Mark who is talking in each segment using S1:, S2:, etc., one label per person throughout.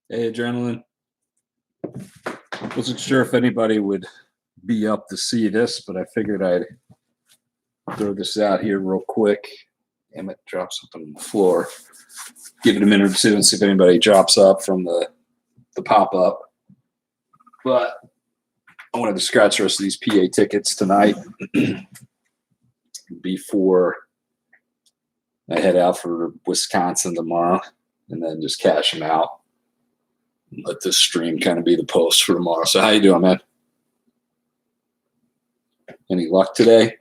S1: Hey, Adrenaline. Wasn't sure if anybody would be up to see this, but I figured I'd throw this out here real quick. Damn it, drop something on the floor. Give it a minute or two and see if anybody drops up from the pop-up. But I wanted to scratch the rest of these PA tickets tonight before I head out for Wisconsin tomorrow, and then just cash them out. Let this stream kind of be the post for tomorrow. So how you doing, man? Any luck today?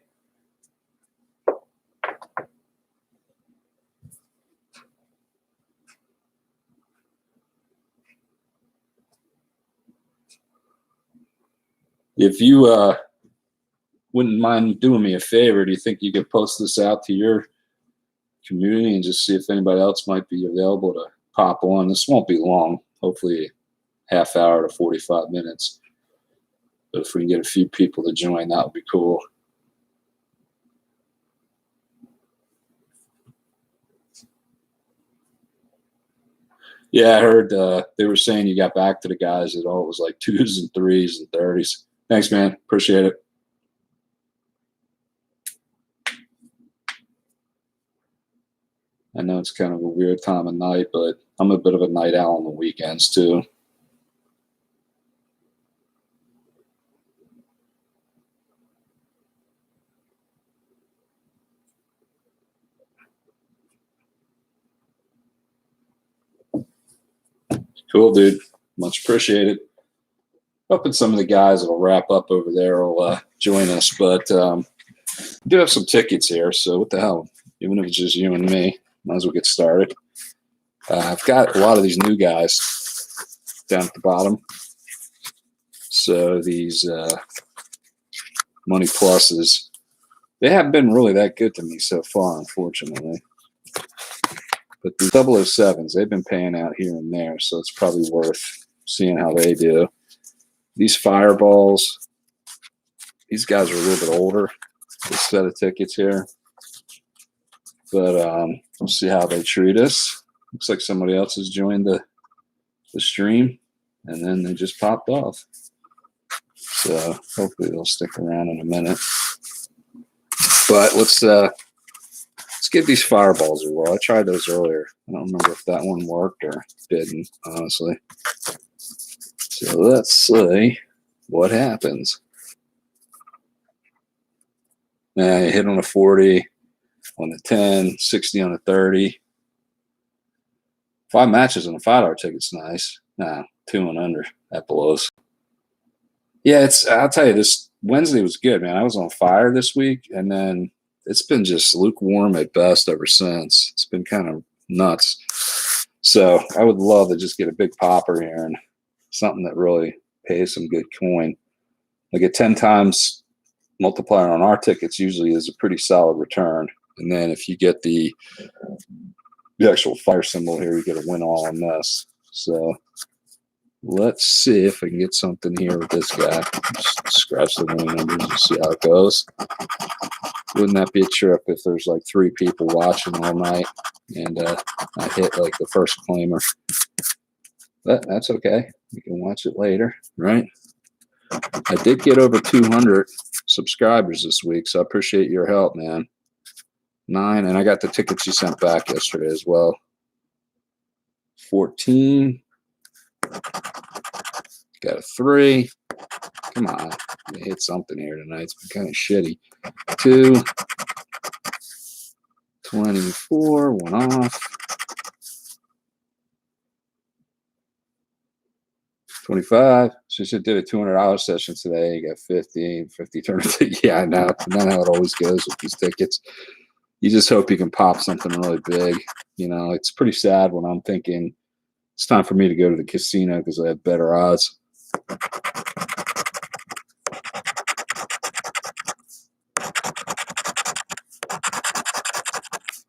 S1: If you wouldn't mind doing me a favor, do you think you could post this out to your community and just see if anybody else might be available to pop on? This won't be long. Hopefully half hour to 45 minutes. But if we can get a few people to join, that would be cool. Yeah, I heard they were saying you got back to the guys that all was like 2s and 3s and 30s. Thanks, man. Appreciate it. I know it's kind of a weird time of night, but I'm a bit of a night owl on the weekends too. Cool, dude. Much appreciated. Hoping some of the guys that'll wrap up over there will join us, but we do have some tickets here, so what the hell? Even if it's just you and me, might as well get started. I've got a lot of these new guys down at the bottom. So these Money Pluses, they haven't been really that good to me so far, unfortunately. But the 007s, they've been paying out here and there, so it's probably worth seeing how they do. These Fireballs, these guys are a little bit older, this set of tickets here. But we'll see how they treat us. Looks like somebody else has joined the stream, and then they just popped off. So hopefully they'll stick around in a minute. But let's give these Fireballs a whirl. I tried those earlier. I don't remember if that one worked or didn't, honestly. So let's see what happens. Now you hit on a 40, on the 10, 60 on a 30. 5 matches on a $5 ticket's nice. Nah, 2 and under. That blows. Yeah, I'll tell you, this Wednesday was good, man. I was on fire this week, and then it's been just lukewarm at best ever since. It's been kind of nuts. So I would love to just get a big popper here and something that really pays some good coin. Like a 10 times multiplier on our tickets usually is a pretty solid return. And then if you get the actual fire symbol here, you get a win all on this. So let's see if I can get something here with this guy. Just scratch the winning numbers and see how it goes. Wouldn't that be a trip if there's like 3 people watching all night and I hit like the first claimer? But that's okay. You can watch it later, right? I did get over 200 subscribers this week, so I appreciate your help, man. 9, and I got the tickets you sent back yesterday as well. 14. Got a 3. Come on. You hit something here tonight. It's been kind of shitty. 2. 24. 1 off. 25. She just did a $200 session today. You got 50 turned. Yeah, I know. Not how it always goes with these tickets. You just hope you can pop something really big. You know, it's pretty sad when I'm thinking it's time for me to go to the casino because I have better odds.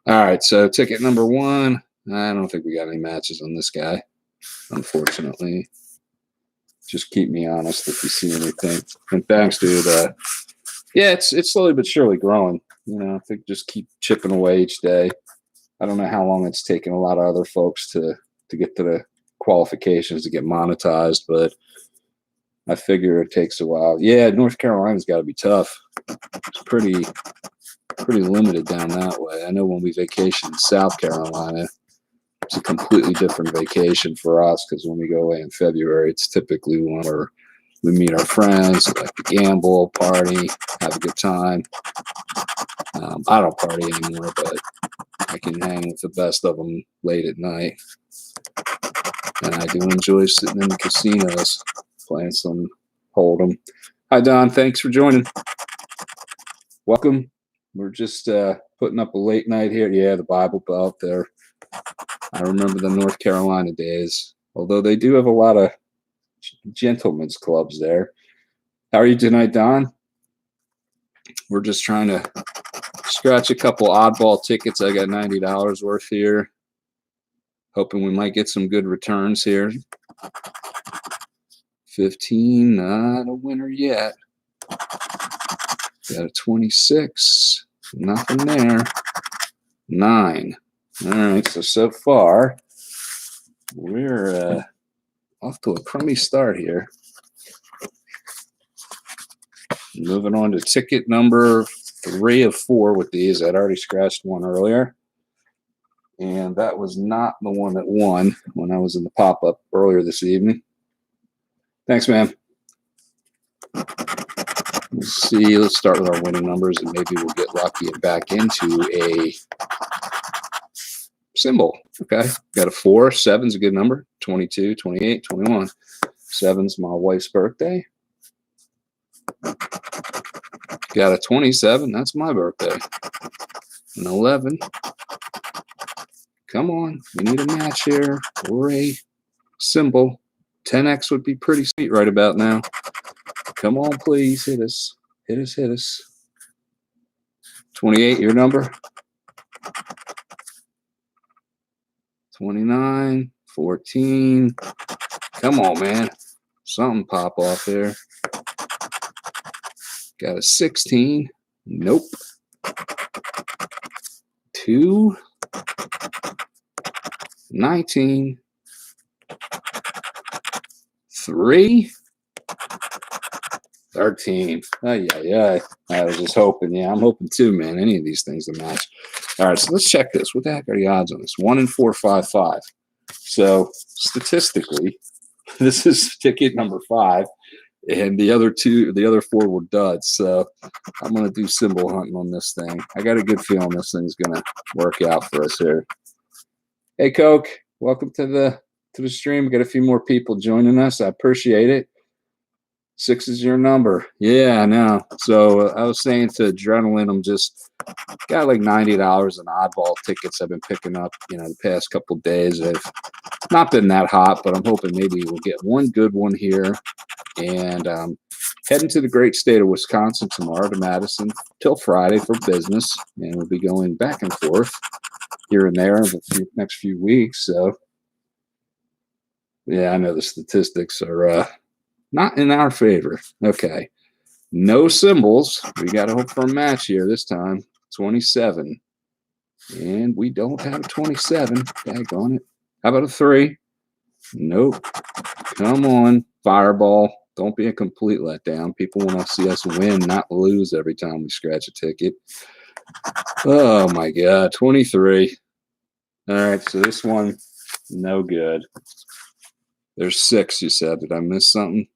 S1: All right, so ticket number 1. I don't think we got any matches on this guy, unfortunately. Just keep me honest if you see anything. And thanks, dude. Yeah, it's slowly but surely growing. You know, I think just keep chipping away each day. I don't know how long it's taken a lot of other folks to get to the qualifications to get monetized, but I figure it takes a while. Yeah, North Carolina's got to be tough. It's pretty limited down that way. I know when we vacation in South Carolina, it's a completely different vacation for us because when we go away in February, it's typically where we meet our friends, like to gamble, party, have a good time. I don't party anymore, but I can hang with the best of them late at night. And I do enjoy sitting in the casinos, playing some Hold'em. Hi, Don. Thanks for joining. Welcome. We're just putting up a late night here. Yeah, the Bible Belt there. I remember the North Carolina days, although they do have a lot of gentlemen's clubs there. How are you tonight, Don? We're just trying to scratch a couple oddball tickets. I got $90 worth here. Hoping we might get some good returns here. 15, not a winner yet. Got a 26, nothing there. 9. All right, so far we're off to a crummy start here. Moving on to ticket number 3 of 4 with these. I'd already scratched one earlier. And that was not the one that won when I was in the pop-up earlier this evening. Thanks, man. Let's see. Let's start with our winning numbers, and maybe we'll get lucky and back into a symbol. Okay. Got a 4. 7's a good number. 22, 28, 21. 7's my wife's birthday. Got a 27. That's my birthday. An 11. Come on, we need a match here or a symbol. 10x would be pretty sweet right about now. Come on, please, hit us. Hit us, hit us. 28, your number. 29, 14. Come on, man. Something pop off there. Got a 16. Nope. 2. 19, 3, 13. Yeah. I was just hoping. Yeah, I'm hoping too, man. Any of these things to match. All right, so let's check this. What the heck are the odds on this? 1 in 4, 5, 5. So statistically, this is ticket number 5, and the other 4 were duds. So I'm gonna do symbol hunting on this thing. I got a good feeling this thing's gonna work out for us here. Hey, Coke, welcome to the stream. We got a few more people joining us. I appreciate it. 6 is your number. Yeah, I know. So I was saying to Adrenaline, I'm just got like $90 in oddball tickets I've been picking up, the past couple days. I've not been that hot, but I'm hoping maybe we'll get one good one here. And heading to the great state of Wisconsin tomorrow to Madison till Friday for business. And we'll be going back and forth here and there in the next few weeks. So, yeah, I know the statistics are not in our favor. Okay. No symbols. We got to hope for a match here this time. 27. And we don't have a 27. Daggone it. How about a 3? Nope. Come on. Fireball. Don't be a complete letdown. People want to see us win, not lose every time we scratch a ticket. Oh, my God. 23. All right, so this one, no good. There's 6, you said. Did I miss something?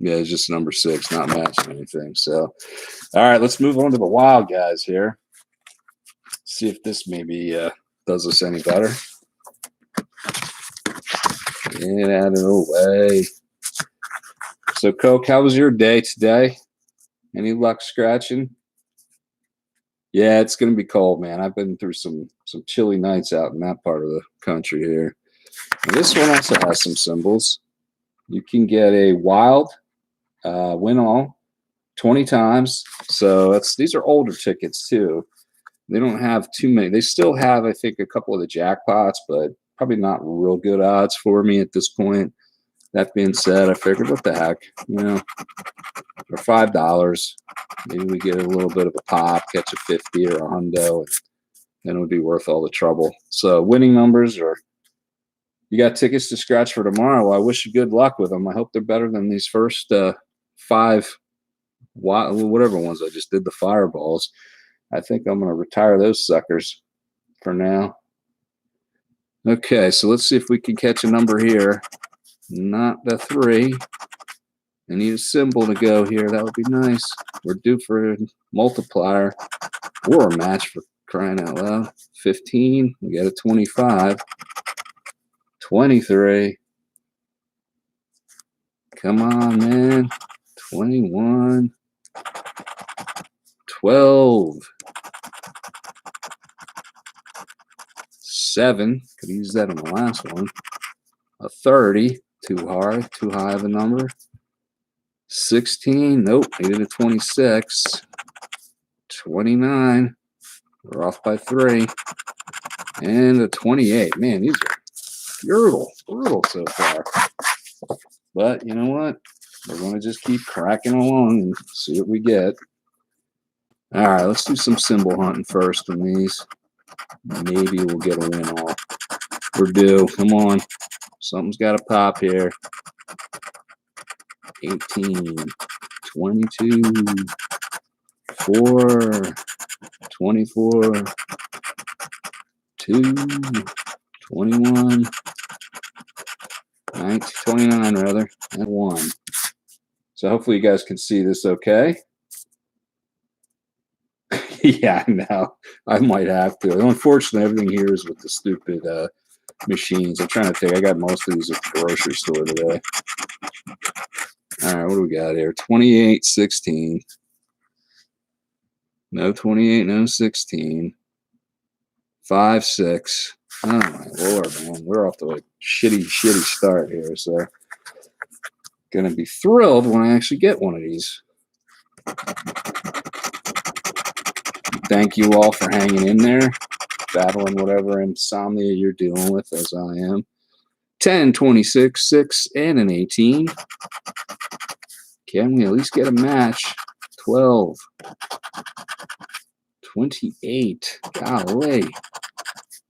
S1: Yeah, it's just number 6, not matching anything. So, all right, let's move on to the wild guys here. See if this maybe does us any better. Get out of the way. So, Coke, how was your day today? Any luck scratching? Yeah, it's going to be cold, man. I've been through some chilly nights out in that part of the country here. And this one also has some symbols. You can get a wild win all 20 times. So these are older tickets too. They don't have too many. They still have, I think, a couple of the jackpots, but probably not real good odds for me at this point. That being said, I figured, what the heck, for $5, maybe we get a little bit of a pop, catch a 50 or a hundo, and then it would be worth all the trouble. So winning numbers are, You got tickets to scratch for tomorrow. Well, I wish you good luck with them. I hope they're better than these first 5, whatever ones I just did, the fireballs. I think I'm going to retire those suckers for now. Okay, so let's see if we can catch a number here. Not the 3. I need a symbol to go here. That would be nice. We're due for a multiplier or a match, for crying out loud. 15. We got a 25. 23. Come on, man. 21. 12. 7. Could use that on the last one. A 30. Too hard. Too high of a number. 16. Nope. Needed a 26. 29. We're off by 3. And a 28. Man, these are brutal so far. But you know what? We're going to just keep cracking along and see what we get. All right, let's do some symbol hunting first on these. Maybe we'll get a win off. We're due. Come on. Something's got to pop here. 18. 22. 4. 24. 2. 21. 19, 29 rather, and 1. So hopefully you guys can see this okay. Yeah, I know. I might have to. Unfortunately, everything here is with the stupid machines. I'm trying to think. I got most of these at the grocery store today. All right, what do we got here? 28, 16. No 28, no 16. 5, 6. Oh my Lord, man. We're off to a shitty start here. So gonna be thrilled when I actually get one of these. Thank you all for hanging in there, battling whatever insomnia you're dealing with, as I am. 10, 26, 6, and an 18. Can we at least get a match? 12. 28. Golly.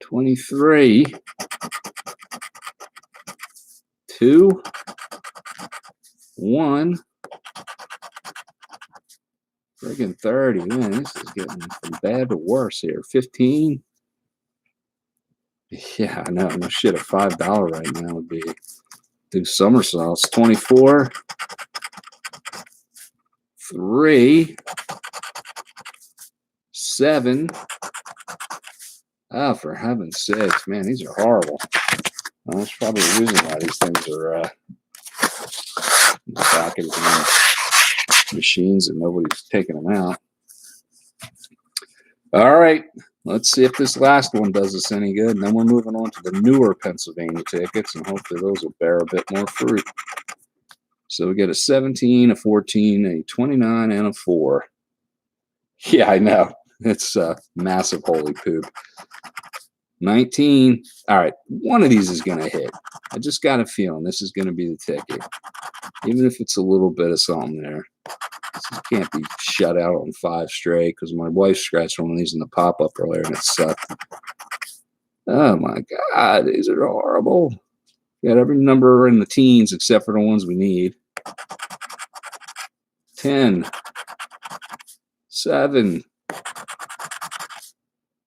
S1: 23. 2. 1. Friggin' 30. Man, this is getting from bad to worse here. 15. Yeah, I know. No shit. A $5 right now would be do somersaults. 24. 3. 7. Oh, for heaven's sakes, man, these are horrible. That's probably the reason why these things are in the back of the machines and nobody's taking them out. All right, let's see if this last one does us any good. And then we're moving on to the newer Pennsylvania tickets, and hopefully those will bear a bit more fruit. So we get a 17, a 14, a 29, and a 4. Yeah, I know. It's massive holy poop. 19. All right, one of these is going to hit. I just got a feeling this is going to be the ticket. Even if it's a little bit of something there. This can't be shut out on 5 straight because my wife scratched one of these in the pop-up earlier and it sucked. Oh my God, these are horrible. Got every number in the teens except for the ones we need. 10. 7.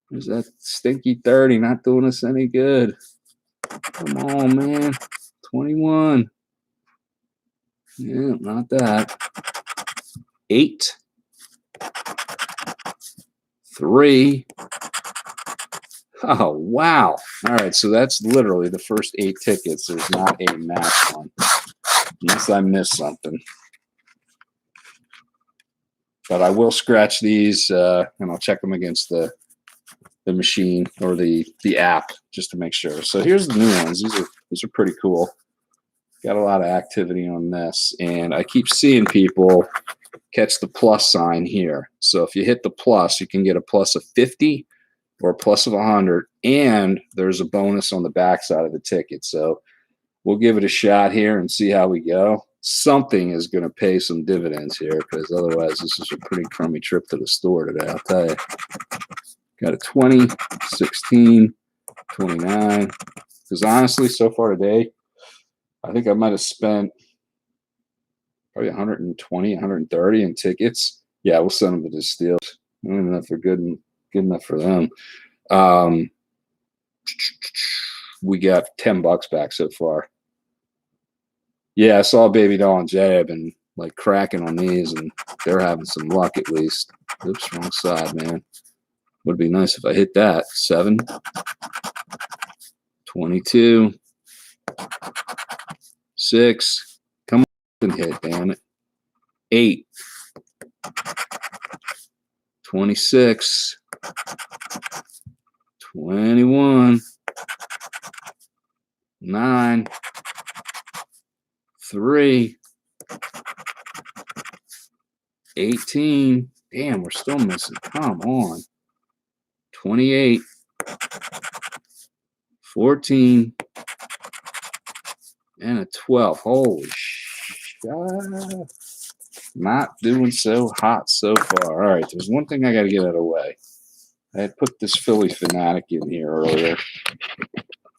S1: There's that stinky 30 not doing us any good. Come on, man. 21. Yeah, not that. 8. 3. Oh, wow. All right, so that's literally the first 8 tickets. There's not a match on, unless I missed something. But I will scratch these, and I'll check them against the machine or the app just to make sure. So here's the new ones. These are pretty cool. Got a lot of activity on this, and I keep seeing people catch the plus sign here. So if you hit the plus, you can get a plus of 50 or a plus of 100, and there's a bonus on the back side of the ticket. So we'll give it a shot here and see how we go. Something is going to pay some dividends here, because otherwise this is a pretty crummy trip to the store today, I'll tell you. Got a 20, 16, 29, Because honestly, so far today, I think I might have spent probably 120, 130 in tickets. Yeah, we'll send them to the Steelers. I don't even know if they're good enough for them. We got $10 back so far. Yeah, I saw Baby Doll and Jay. I've been like cracking on these, and they're having some luck at least. Oops, wrong side, man. Would be nice if I hit that. 7, 22, 6. Come on, hit, damn it. 8, 26, 21, 9, 3, 18. Damn, we're still missing. Come on. 28, 14, and a 12. Holy shit. Not doing so hot so far. All right, there's one thing I got to get out of the way. I had put this Philly fanatic in here earlier.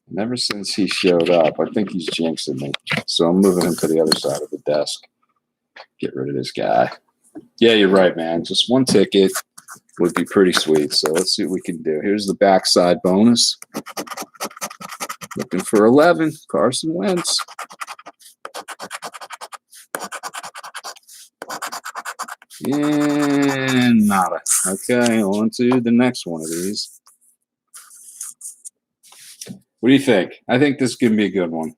S1: And ever since he showed up, I think he's jinxing me. So I'm moving him to the other side of the desk. Get rid of this guy. Yeah, you're right, man. Just one ticket would be pretty sweet. So let's see what we can do. Here's the backside bonus. Looking for 11. Carson Wentz. And nada. Okay, on to the next one of these. What do you think? I think this is going to be a good one.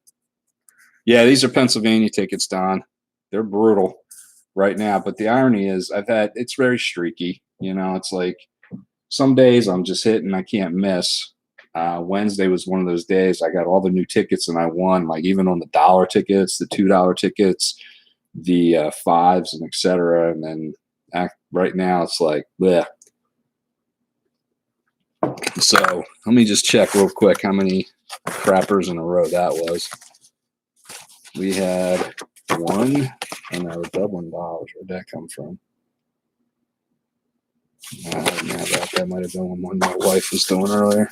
S1: Yeah, these are Pennsylvania tickets, Don. They're brutal right now. But the irony is it's very streaky. You know, it's like some days I'm just hitting, I can't miss. Wednesday was one of those days I got all the new tickets and I won, like even on the $1 tickets, the $2 tickets, the 5s and etc. And then right now it's like, bleh. So let me just check real quick how many crappers in a row that was. We had one, and now we're doubling dollars. Where'd that come from? That might have been one my wife was doing earlier.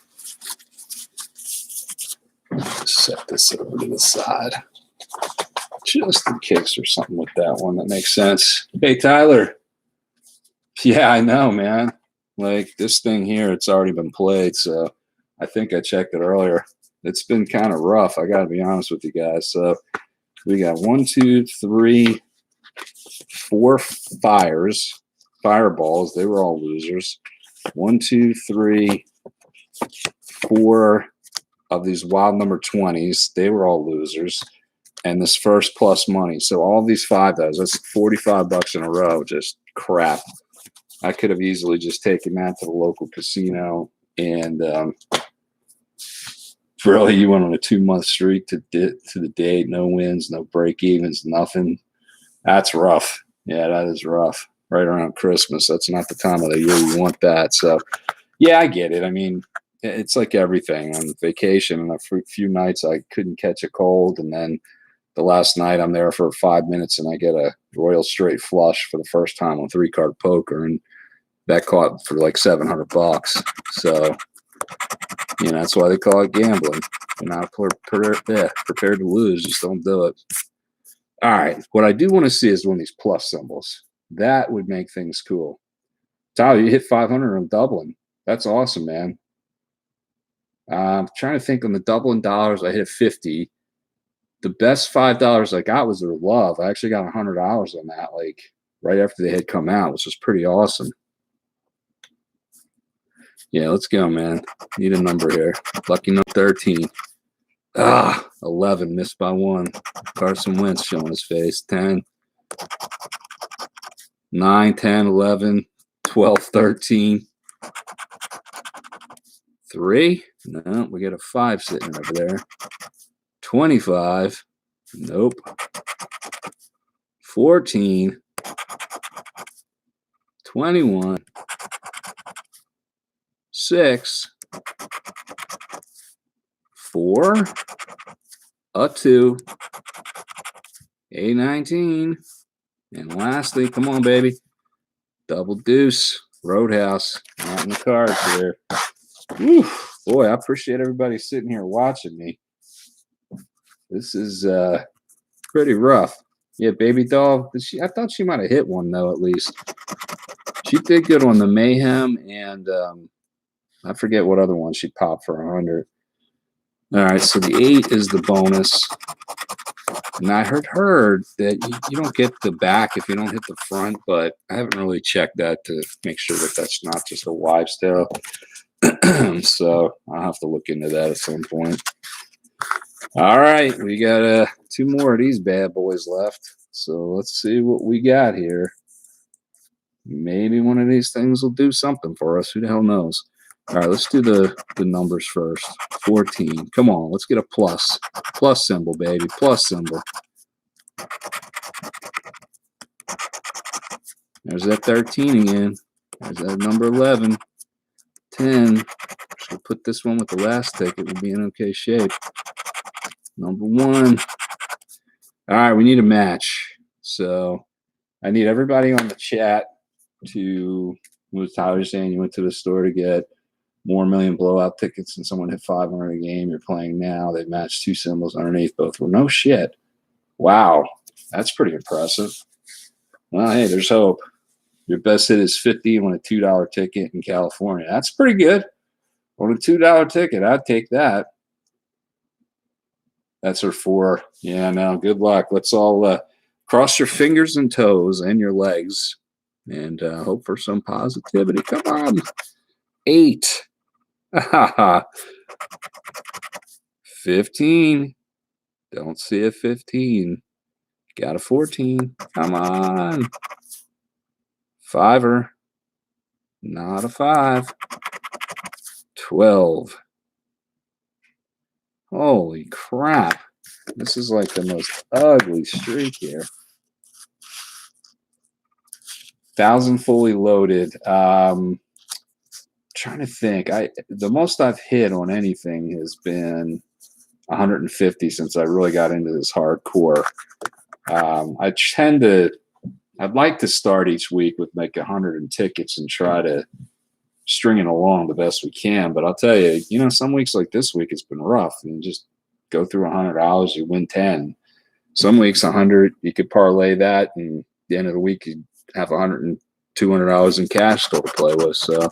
S1: Set this over to the side. Just in case there's something with that one that makes sense. Hey, Tyler. Yeah, I know, man. Like this thing here, it's already been played, so I think I checked it earlier. It's been kind of rough. I got to be honest with you guys. So we got 1, 2, 3, 4 fireballs. They were all losers. 1, 2, 3, 4 of these wild number 20s. They were all losers. And this first plus money. So all these 5 that's $45 in a row. Just crap. I could have easily just taken that to the local casino, and really, you went on a 2-month streak to the date, no wins, no break evens, nothing. That's rough. Yeah, that is rough. Right around Christmas, that's not the time of the year you want that. So, yeah, I get it. I mean, it's like everything. On vacation, and a few nights I couldn't catch a cold, and then the last night I'm there for 5 minutes, and I get a royal straight flush for the first time on 3-card poker, and that caught for like $700. So, you know, that's why they call it gambling. You're not prepared to lose. Just don't do it. All right. What I do want to see is one of these plus symbols. That would make things cool. Tyler, you hit 500 on doubling. That's awesome, man. I'm trying to think on the doubling dollars. I hit 50. The best $5 I got was their love. I actually got $100 on that, like right after they had come out, which was pretty awesome. Yeah, let's go, man. Need a number here. Lucky number 13. 11. Missed by 1. Carson Wentz showing his face. 10. 9, 10, 11, 12, 13. 3. No, we got a 5 sitting over there. 25. Nope. 14. 21. 6. 4. A 2. A 19. And lastly, come on, baby. Double deuce. Roadhouse. Not in the cards here. Whew. Boy, I appreciate everybody sitting here watching me. This is pretty rough. Yeah, baby doll. I thought she might have hit one though. At least she did good on the mayhem, and I forget what other one she popped for 100. All right, so the 8 is the bonus. And I heard that you don't get the back if you don't hit the front, but I haven't really checked that to make sure that that's not just a wives' tale. So I'll have to look into that at some point. All right, we got 2 more of these bad boys left. So let's see what we got here. Maybe one of these things will do something for us. Who the hell knows? All right, let's do the numbers first. 14. Come on, let's get a plus. Plus symbol, baby. Plus symbol. There's that 13 again. There's that number 11. 10. Just gonna put this one with the last ticket. We'll be in okay shape. Number 1. All right, we need a match. So I need everybody on the chat to, what was Tyler saying? You went to the store to get more million blowout tickets and someone hit 500 a game. You're playing now. They matched 2 symbols underneath. Both were no shit. Wow. That's pretty impressive. Well, hey, there's hope. Your best hit is 50 on a $2 ticket in California. That's pretty good. On a $2 ticket, I'd take that. That's her 4. Yeah, no, good luck. Let's all cross your fingers and toes and your legs and hope for some positivity. Come on. 8. 15. Don't see a 15. Got a 14. Come on. 5-er. Not a 5. 12. Holy crap. This is like the most ugly streak here. 1,000 fully loaded. Trying to think. The most I've hit on anything has been 150 since I really got into this hardcore. I'd like to start each week with like 100 tickets and try to string it along the best we can. But I'll tell you, some weeks like this week, it's been rough. And just go through $100, you win 10. Some weeks 100, you could parlay that, and at the end of the week, you have $100 and $200 in cash still to play with. So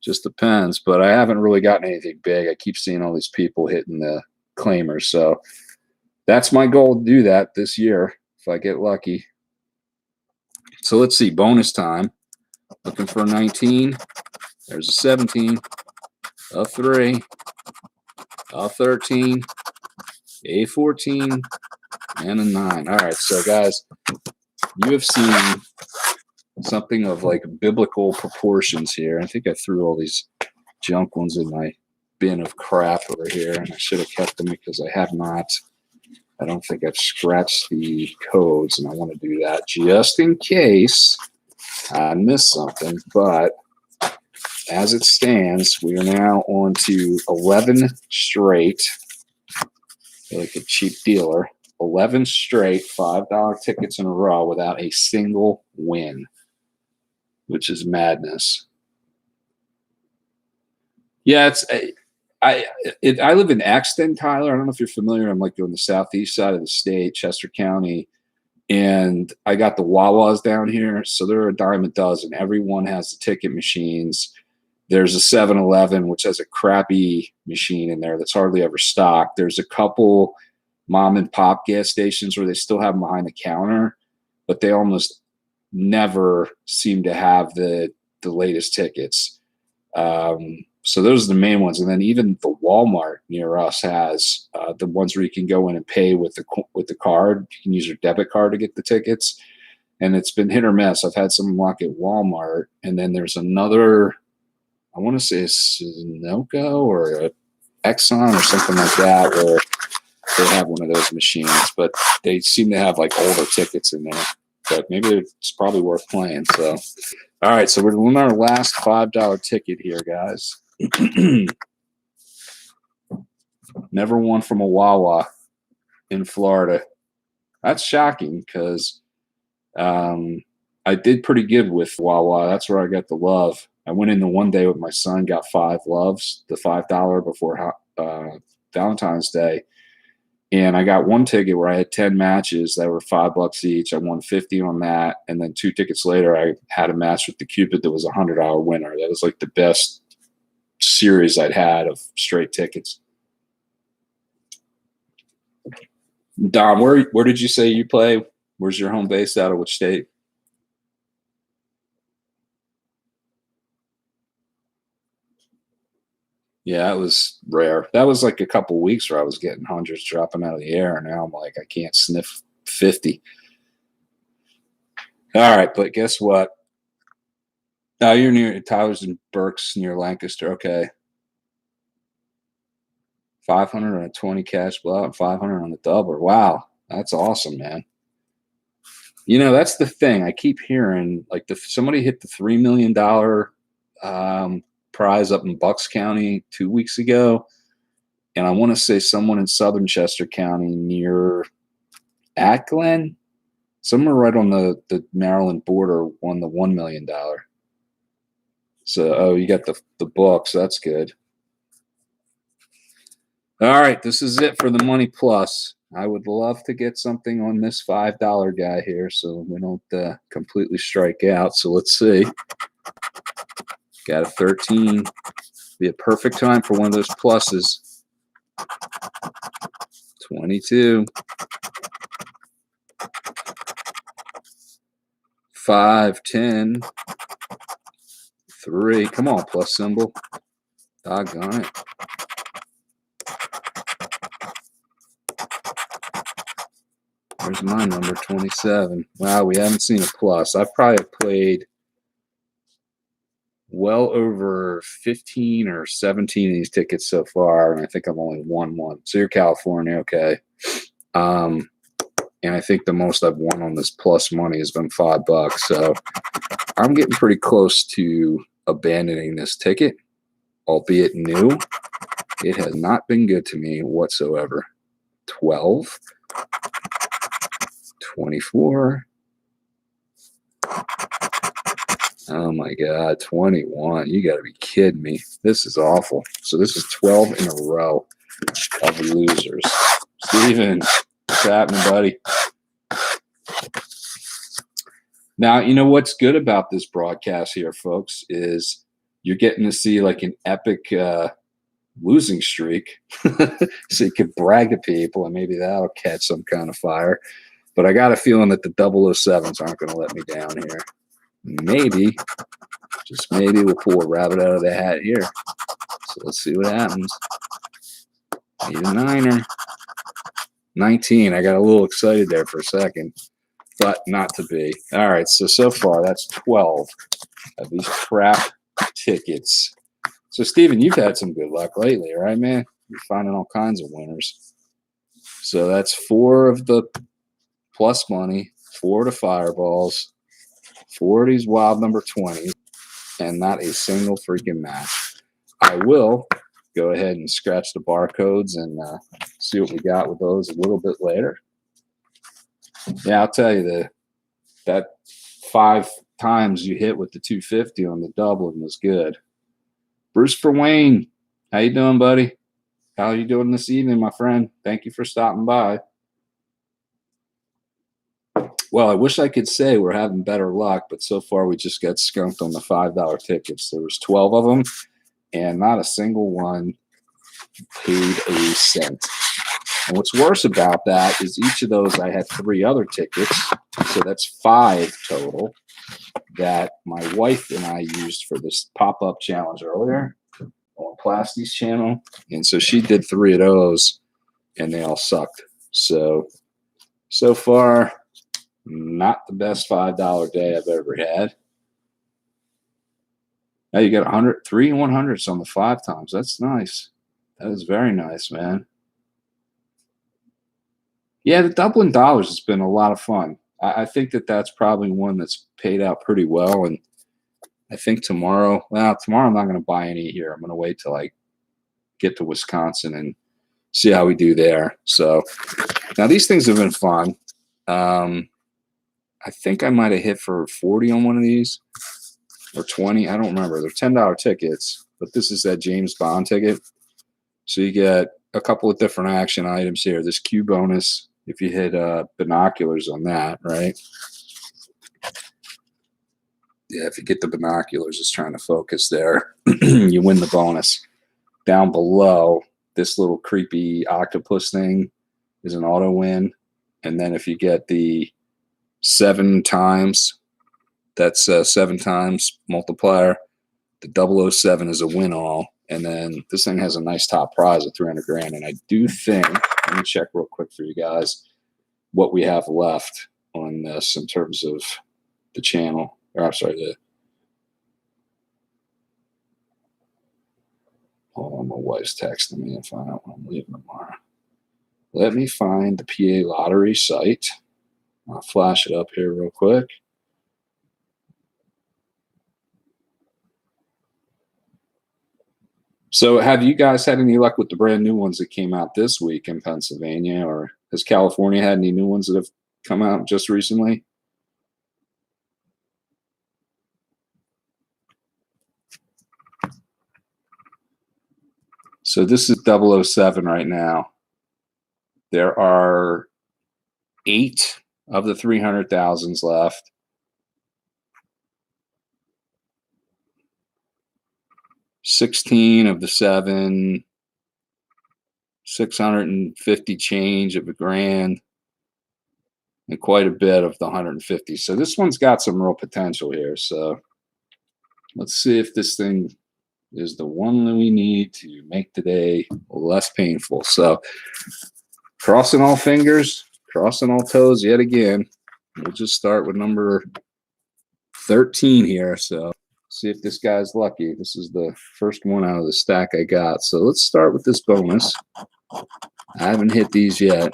S1: just depends. But I haven't really gotten anything big. I keep seeing all these people hitting the claimers. So that's my goal to do that this year if I get lucky. So let's see. Bonus time. Looking for a 19. There's a 17. A 3. A 13. A 14. And a 9. All right. So, guys, you have seen something of like biblical proportions here. I think I threw all these junk ones in my bin of crap over here, and I should have kept them because I have not. I don't think I've scratched the codes, and I want to do that just in case I missed something. But as it stands, we are now on to 11 straight. I feel like a cheap dealer. 11 straight $5 tickets in a row without a single win, which is madness. Yeah, I live in Axton, Tyler. I don't know if you're familiar. I'm like on the southeast side of the state, Chester County, and I got the Wawas down here. So they're a dime a dozen. Everyone has the ticket machines. There's a 7-Eleven, which has a crappy machine in there that's hardly ever stocked. There's a couple mom and pop gas stations where they still have them behind the counter, but they almost never seem to have the latest tickets. So those are the main ones. And then even the Walmart near us has the ones where you can go in and pay with the card. You can use your debit card to get the tickets. And it's been hit or miss. I've had some luck at Walmart. And then there's another, I want to say a Sunoco or a Exxon or something like that, where they have one of those machines. But they seem to have like older tickets in there. But maybe it's probably worth playing. So, all right. So we're on our last $5 ticket here, guys. Never won from a Wawa in Florida. That's shocking because I did pretty good with Wawa. That's where I got the love. I went in the one day with my son, got 5 loves, the $5 before Valentine's Day. And I got one ticket where I had 10 matches that were $5 each. I won 50 on that. And then 2 tickets later, I had a match with the Cupid that was a $100 winner. That was like the best series I'd had of straight tickets. Don, where did you say you play? Where's your home base out of which state? Yeah, it was rare. That was like a couple weeks where I was getting hundreds dropping out of the air, and now I'm like, I can't sniff 50. All right, but guess what? Oh, you're near Tyler's and Burke's near Lancaster. Okay. 500 on a 20 cash blowout and 500 on the doubler. Wow. That's awesome, man. You know, that's the thing. I keep hearing like somebody hit the $3 million prize up in Bucks County 2 weeks ago. And I want to say someone in Southern Chester County near Glen, somewhere right on the Maryland border, won the $1 million. So, oh, you got the books. That's good. All right, this is it for the Money Plus. I would love to get something on this $5 guy here so we don't completely strike out. So let's see. Got a 13. Be a perfect time for one of those pluses. 22. 5, 10. 3. Come on, plus symbol. Doggone it. There's my number, 27. Wow, we haven't seen a plus. I've probably played well over 15 or 17 of these tickets so far, and I think I've only won one. So you're California, okay. And I think the most I've won on this plus money has been $5. So I'm getting pretty close to abandoning this ticket, albeit new. It has not been good to me whatsoever. 12. 24. Oh my God, 21. You got to be kidding me. This is awful. So this is 12 in a row of losers. Steven, what's happening, buddy? Now, you know what's good about this broadcast here, folks, is you're getting to see like an epic losing streak. So you can brag to people and maybe that'll catch some kind of fire. But I got a feeling that the 007s aren't going to let me down here. Maybe, just maybe, we'll pull a rabbit out of the hat here. So let's see what happens. Need a 9er. 19. I got a little excited there for a second, but not to be. All right, so far that's 12 of these crap tickets. So, Steven, you've had some good luck lately, right, man? You're finding all kinds of winners. So that's 4 of the plus money, 4 to fireballs, 4 of these wild number 20, and not a single freaking match. I will go ahead and scratch the barcodes and see what we got with those a little bit later. Yeah, I'll tell you that 5 times you hit with the 250 on the doubling was good. Bruce for Wayne, how you doing, buddy? How are you doing this evening, my friend? Thank you for stopping by. Well, I wish I could say we're having better luck, but so far we just got skunked on the $5 tickets. There was 12 of them, and not a single one paid a cent. And what's worse about that is each of those I had 3 other tickets, so that's 5 total that my wife and I used for this pop-up challenge earlier on Plasty's channel. And so she did 3 of those, and they all sucked. So far, not the best $5 day I've ever had. Now you got 3 100s on the 5 times. That's nice. That is very nice, man. Yeah, the Dublin Dollars has been a lot of fun. I think that's probably one that's paid out pretty well. And I think tomorrow I'm not going to buy any here. I'm going to wait till I get to Wisconsin and see how we do there. So now these things have been fun. I think I might have hit for 40 on one of these or 20. I don't remember. They're $10 tickets, but this is that James Bond ticket. So you get a couple of different action items here. This Q bonus, if you hit binoculars on that, right? Yeah, if you get the binoculars, it's trying to focus there. You win the bonus. Down below, this little creepy octopus thing is an auto win. And then if you get the 7 times, that's 7 times multiplier. The 007 is a win all. And then this thing has a nice top prize of 300 grand. And I do think, let me check real quick for you guys, what we have left on this in terms of the channel. Or I'm sorry, hold on, my wife's texting me and find out when I'm leaving tomorrow. Let me find the PA lottery site. I'll flash it up here real quick. So have you guys had any luck with the brand new ones that came out this week in Pennsylvania, or has California had any new ones that have come out just recently? So this is 007 right now. There are 8 of the 300,000s left. $16 of the 7, 650 change of a grand, and quite a bit of the 150. So this one's got some real potential here. So let's see if this thing is the one that we need to make today less painful. So crossing all fingers, crossing all toes yet again. We'll just start with number 13 here. So see if this guy's lucky. This is the first one out of the stack I got. So let's start with this bonus. I haven't hit these yet.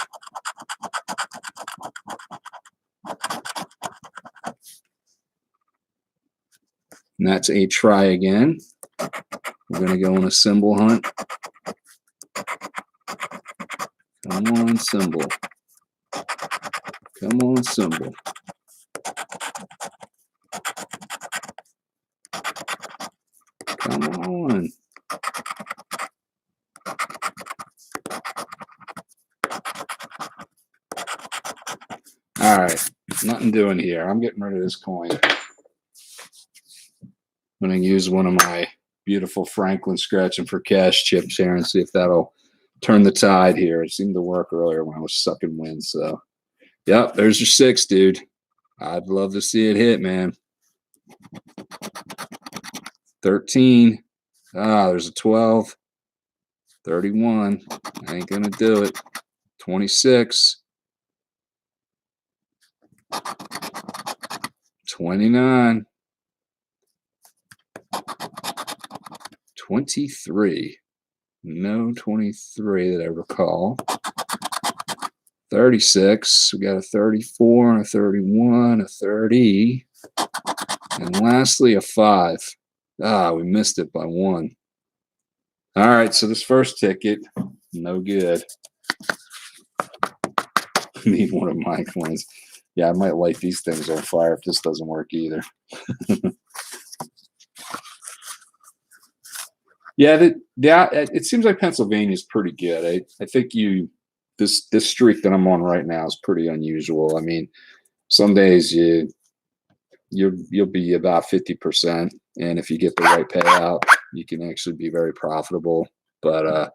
S1: And that's a try again. We're going to go on a symbol hunt. Come on, symbol. Come on, symbol. Come on. All right. Nothing doing here. I'm getting rid of this coin. I'm going to use one of my beautiful Franklin scratching for cash chips here and see if that'll turn the tide here. It seemed to work earlier when I was sucking wind. So, yep, there's your 6, dude. I'd love to see it hit, man. 13. Ah, there's a 12. 31. I ain't going to do it. 26. 29. 23. No 23 that I recall. 36. We got a 34, a 31, a 30. And lastly, a 5. Ah, we missed it by 1. All right, so this first ticket, no good. Need one of my coins. Yeah, I might light these things on fire if this doesn't work either. Yeah, it seems like Pennsylvania is pretty good. I think this streak that I'm on right now is pretty unusual. I mean, some days you'll be about 50%, and if you get the right payout, you can actually be very profitable. But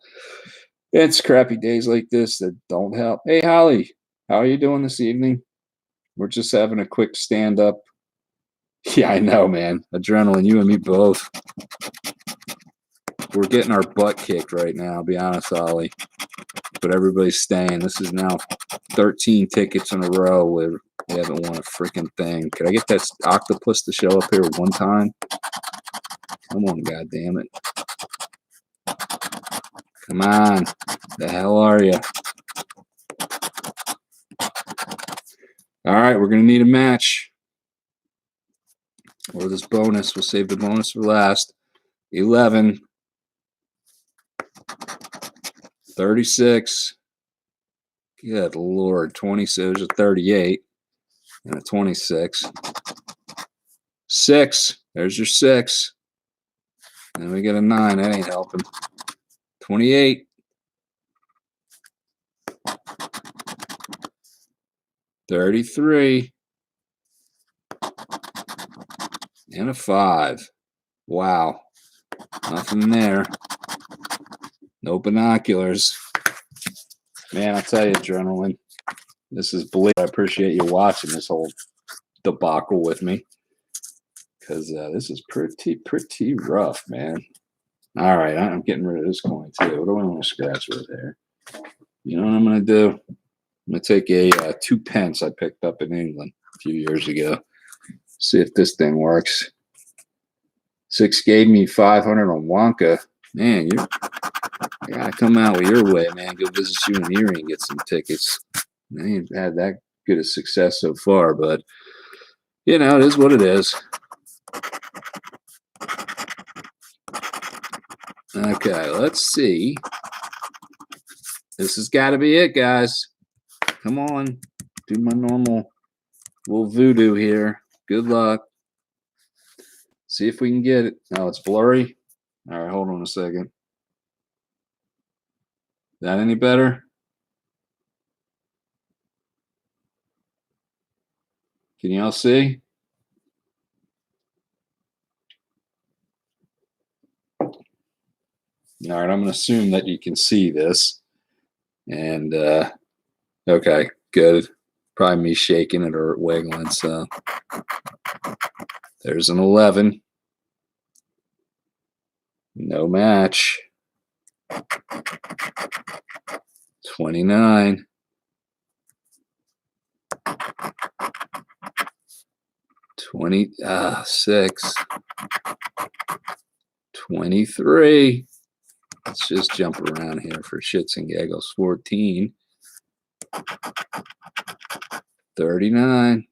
S1: it's crappy days like this that don't help. Hey, Holly, how are you doing this evening? We're just having a quick stand up. Yeah, I know, man. Adrenaline, you and me both. We're getting our butt kicked right now, I'll be honest, Ollie. But everybody's staying. This is now 13 tickets in a row where we haven't won a freaking thing. Could I get that octopus to show up here one time? Come on, goddammit. Come on. The hell are you? All right, we're going to need a match. Or this bonus. We'll save the bonus for last. 11. 36. Good Lord. 26. There's a 38. And a 26. 6. There's your 6. And we get a 9. That ain't helping. 28. $33. And a 5. Wow. Nothing there. No binoculars. Man, I tell you, Adrenaline, this is Blake. I appreciate you watching this whole debacle with me, because this is pretty rough, man. All right, I'm getting rid of this coin too. What do I want to scratch with here? You know what I'm going to do? I'm going to take a 2 pence I picked up in England a few years ago. See if this thing works. 6 gave me 500 on Wonka. Man, you gotta come out with your way, man. Go visit you in Erie and get some tickets. I ain't had that good a success so far, but you know, it is what it is. Okay, let's see. This has got to be it, guys. Come on. Do my normal little voodoo here. Good luck. See if we can get it. Oh, it's blurry. All right, hold on a second. That any better? Can y'all see? All right, I'm going to assume that you can see this. And, okay, good. Probably me shaking it or wiggling. So there's an 11. No match. 29. 26. 23. Let's just jump around here for shits and giggles. 14. 39.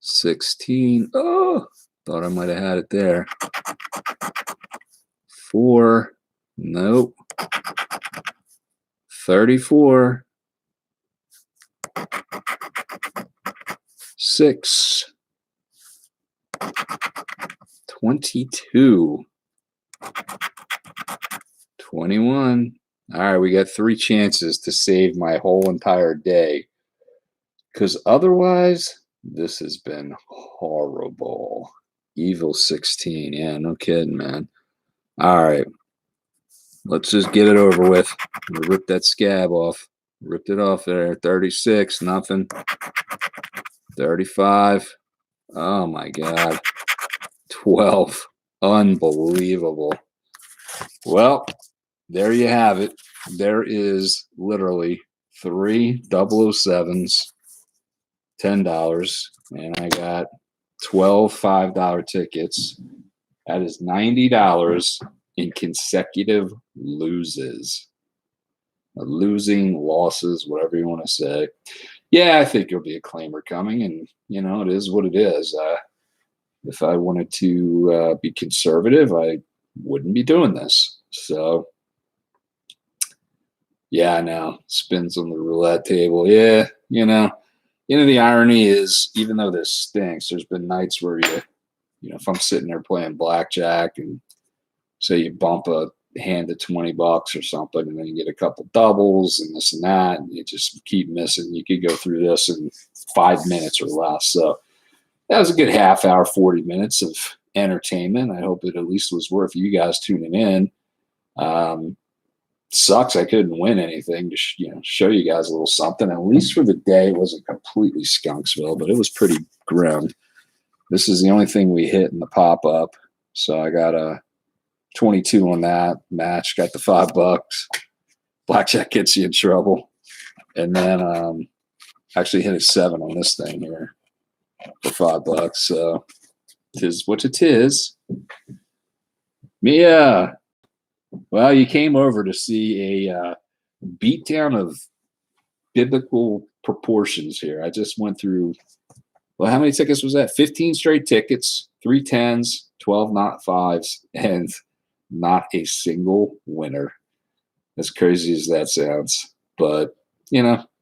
S1: 16. Oh, thought I might have had it there. 4. Nope. 34. 6. 22. 21. All right, we got 3 chances to save my whole entire day, because otherwise this has been horrible. Evil 16. Yeah, no kidding, man. All right, let's just get it over with. Rip that scab off. Ripped it off there. 36. Nothing. 35. Oh my God. 12. Unbelievable. Well, there you have it. There is literally 3 007s, $10, and I got 12 $5 tickets. That is $90 in consecutive loses. Losing, losses, whatever you want to say. Yeah, I think there'll be a claimer coming, and you know, it is what it is. If I wanted to be conservative, I wouldn't be doing this. So yeah, I know. Spins on the roulette table. Yeah, the irony is, even though this stinks, there's been nights where if I'm sitting there playing blackjack and say you bump a hand to $20 or something, and then you get a couple doubles and this and that, and you just keep missing. You could go through this in 5 minutes or less. So that was a good half hour, 40 minutes of entertainment. I hope it at least was worth you guys tuning in. Sucks I couldn't win anything to show you guys a little something. At least for the day, it wasn't completely Skunksville, but it was pretty grim. This is the only thing we hit in the pop-up. So I got a 22 on that match, got the $5. Blackjack gets you in trouble. And then actually hit a 7 on this thing here for $5. So tis what it is. Mia. Well, you came over to see a beatdown of biblical proportions here. I just went through, well, how many tickets was that? 15 straight tickets, 3 10s, 12 not 5s, and not a single winner. As crazy as that sounds. But,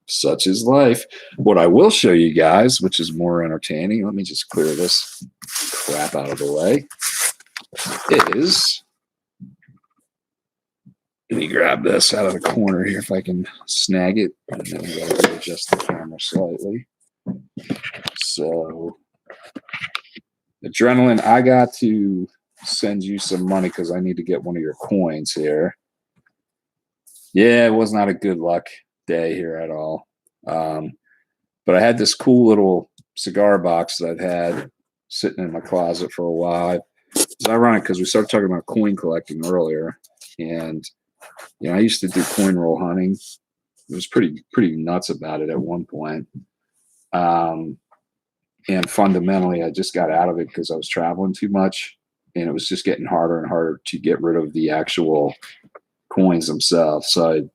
S1: such is life. What I will show you guys, which is more entertaining, let me just clear this crap out of the way, is Let me grab this out of the corner here if I can snag it. And then I gotta adjust the camera slightly. So, Adrenaline, I got to send you some money because I need to get one of your coins here. Yeah, it was not a good luck day here at all. But I had this cool little cigar box that I've had sitting in my closet for a while. It's ironic because we started talking about coin collecting earlier, and I used to do coin roll hunting. It was pretty nuts about it at one point. And fundamentally, I just got out of it because I was traveling too much, and it was just getting harder and harder to get rid of the actual coins themselves. So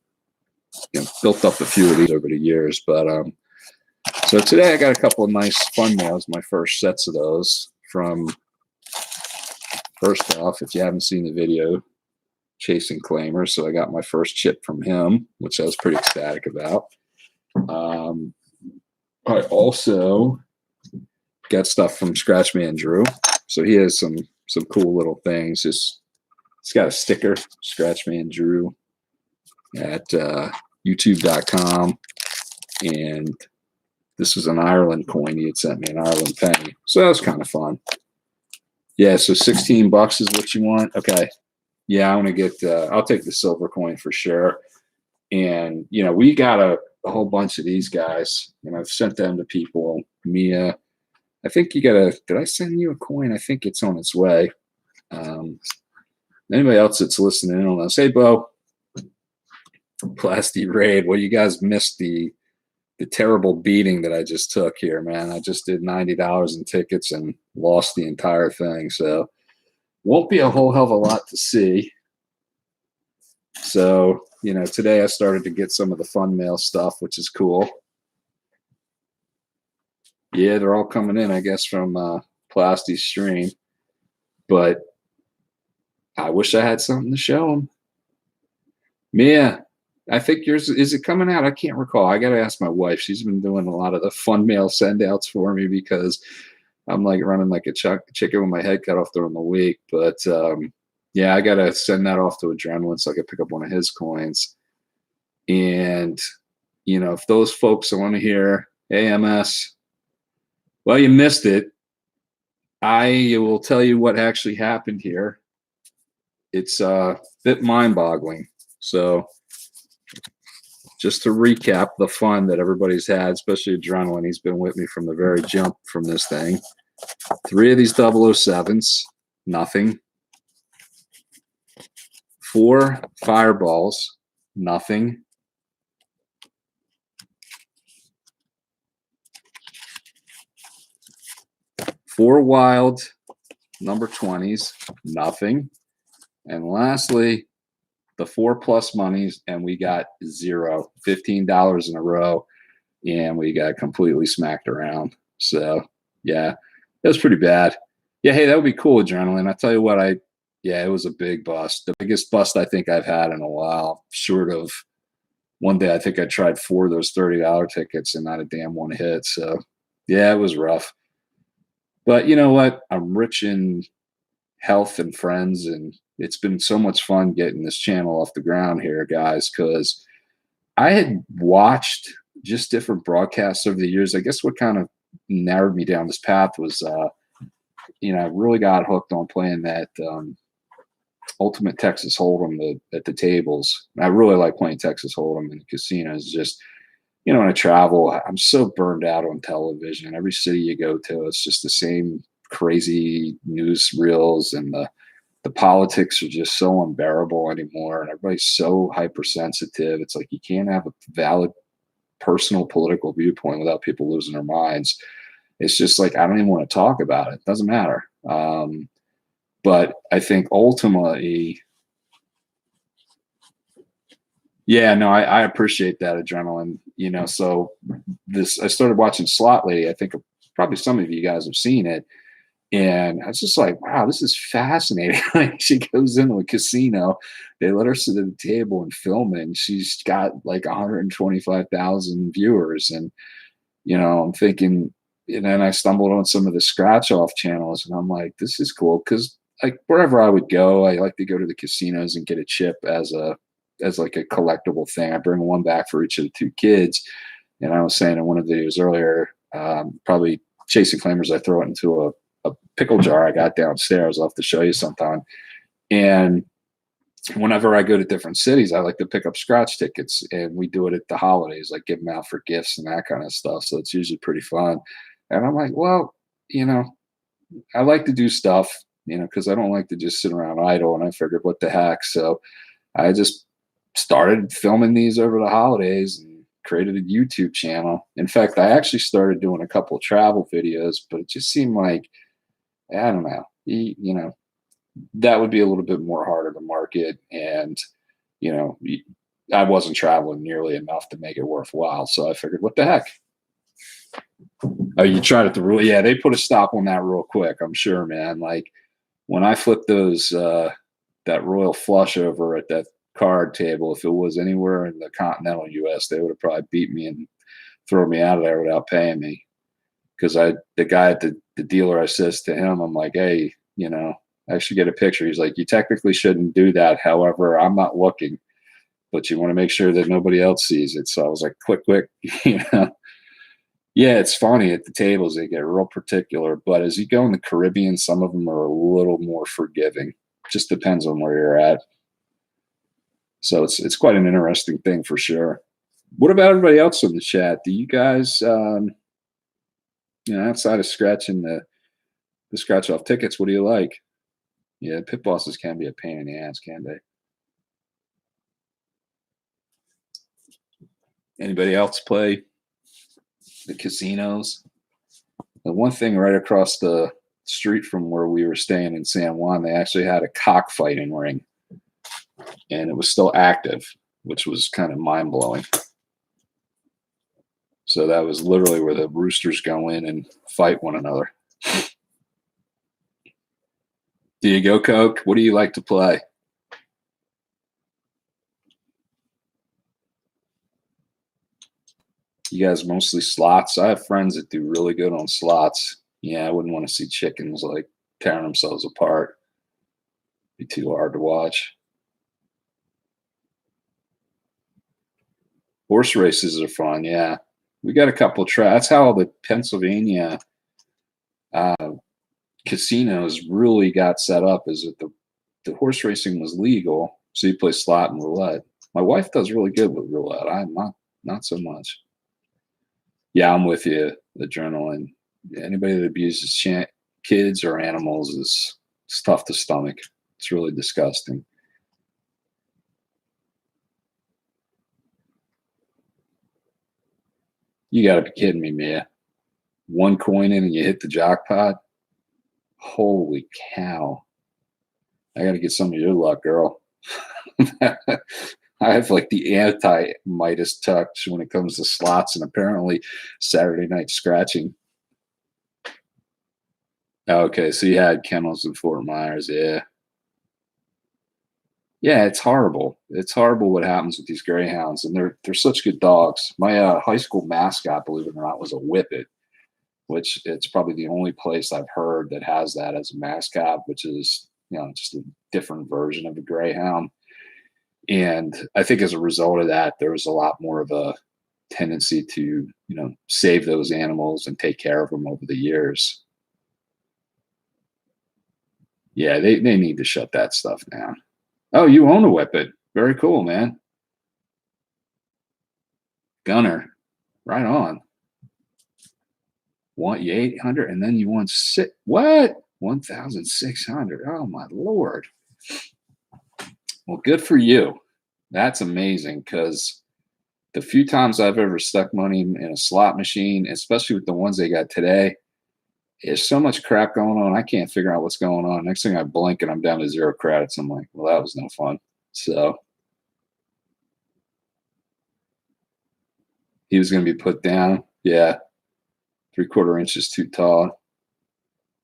S1: I built up a few of these over the years. But so today I got a couple of nice fun mails, my first sets of those from, first off, if you haven't seen the video, Chasing Claimers. So I got my first chip from him, which I was pretty ecstatic about. I also got stuff from Scratchman Drew. So he has some cool little things. It's got a sticker, Scratchman Drew, at youtube.com. And this was an Ireland coin he had sent me, an Ireland penny. So that was kind of fun. Yeah, so $16 is what you want. Okay. Yeah, I want to get, I'll take the silver coin for sure. And, we got a whole bunch of these guys, and I've sent them to people. Mia, I think you got to, did I send you a coin? I think it's on its way. Anybody else that's listening in on this, hey, Bo, Plasty Raid, well, you guys missed the terrible beating that I just took here, man. I just did $90 in tickets and lost the entire thing. So won't be a whole hell of a lot to see. So, today I started to get some of the fun mail stuff, which is cool. Yeah, they're all coming in, I guess, from Plasty's stream. But I wish I had something to show them. Mia, I think yours, is it coming out? I can't recall. I got to ask my wife. She's been doing a lot of the fun mail send outs for me because I'm like running like a chicken with my head cut off during the week. But yeah, I got to send that off to Adrenaline so I can pick up one of his coins. And, if those folks want to hear AMS, well, you missed it. I will tell you what actually happened here. It's a bit mind-boggling. So just to recap the fun that everybody's had, especially Adrenaline, he's been with me from the very jump from this thing. 3 of these 007s, nothing. 4 fireballs, nothing. 4 wild number 20s, nothing. And lastly, the 4+ monies, and we got 0, $15 in a row, and we got completely smacked around. So yeah, that was pretty bad. Yeah, hey, that would be cool, Adrenaline. I tell you what, it was a big bust. The biggest bust I think I've had in a while, short of one day I think I tried 4 of those $30 tickets and not a damn one hit. So yeah, it was rough. But you know what? I'm rich in health and friends, and it's been so much fun getting this channel off the ground here, guys, because I had watched just different broadcasts over the years. I guess what kind of narrowed me down this path was, I really got hooked on playing that Ultimate Texas Hold'em at the tables. I really like playing Texas Hold'em in the casinos. Just, when I travel, I'm so burned out on television. Every city you go to, it's just the same crazy news reels, and the politics are just so unbearable anymore, and everybody's so hypersensitive. It's like you can't have a valid personal political viewpoint without people losing their minds. It's just like I don't even want to talk about it. It doesn't matter. But I think ultimately, yeah, no, I appreciate that, Adrenaline. So I started watching Slot Lady. I think probably some of you guys have seen it. And I was just like, wow, this is fascinating. Like, she goes into a casino, they let her sit at the table and film it, and she's got like 125,000 viewers. And, I'm thinking, and then I stumbled on some of the Scratchoff channels, and I'm like, this is cool. Because like wherever I would go, I like to go to the casinos and get a chip as a as like a collectible thing. I bring one back for each of the two kids. And I was saying in one of the videos earlier, probably chasing flamers, I throw it into a pickle jar I got downstairs. I'll have to show you sometime. And whenever I go to different cities, I like to pick up scratch tickets, and we do it at the holidays, like give them out for gifts and that kind of stuff. So it's usually pretty fun. And I'm like, well, I like to do stuff, because I don't like to just sit around idle. And I figured, what the heck? So I just started filming these over the holidays and created a YouTube channel. In fact, I actually started doing a couple of travel videos, but it just seemed like, I don't know, that would be a little bit more harder to market. And, I wasn't traveling nearly enough to make it worthwhile. So I figured, what the heck? Oh, you tried it the rule. Yeah, they put a stop on that real quick, I'm sure, man. Like when I flipped those, that Royal Flush over at that card table, if it was anywhere in the continental US, they would have probably beat me and thrown me out of there without paying me. Because the guy at the dealer, I says to him, I'm like, hey, I should get a picture. He's like, you technically shouldn't do that. However, I'm not looking, but you want to make sure that nobody else sees it. So I was like, quick, Yeah, it's funny at the tables, they get real particular, but as you go in the Caribbean, some of them are a little more forgiving. Just depends on where you're at. So it's quite an interesting thing for sure. What about everybody else in the chat? Do you guys, outside of scratching the scratch off tickets, what do you like? Yeah, pit bosses can be a pain in the ass, can't they? Anybody else play the casinos? The one thing right across the street from where we were staying in San Juan, they actually had a cockfighting ring, and it was still active, which was kind of mind-blowing. So that was literally where the roosters go in and fight one another. Do you go, Coke? What do you like to play? You guys mostly slots? I have friends that do really good on slots. Yeah, I wouldn't want to see chickens like tearing themselves apart. Be too hard to watch. Horse races are fun, yeah. We got a couple of that's how the Pennsylvania casinos really got set up, is that the horse racing was legal, so you play slot and roulette. My wife does really good with roulette. I'm not so much. Yeah, I'm with you. Adrenaline. Anybody that abuses kids or animals it's tough to stomach. It's really disgusting. You got to be kidding me, Mia. One coin in and you hit the jackpot? Holy cow. I got to get some of your luck, girl. I have like the anti-Midas touch when it comes to slots and apparently Saturday night scratching. Okay, so you had kennels in Fort Myers, yeah. Yeah, it's horrible. It's horrible what happens with these greyhounds, and they're such good dogs. My high school mascot, believe it or not, was a whippet, which it's probably the only place I've heard that has that as a mascot, which is just a different version of a greyhound. And I think as a result of that, there was a lot more of a tendency to save those animals and take care of them over the years. Yeah, they need to shut that stuff down. Oh, you own a whippet. Very cool, man. Gunner. Right on. Want you 800 and then you want what? 1,600. Oh my Lord. Well, good for you. That's amazing, because the few times I've ever stuck money in a slot machine, especially with the ones they got today, there's so much crap going on. I can't figure out what's going on. Next thing I blink and I'm down to 0 credits. I'm like, well, that was no fun. So he was going to be put down. Yeah. 3/4 inches too tall.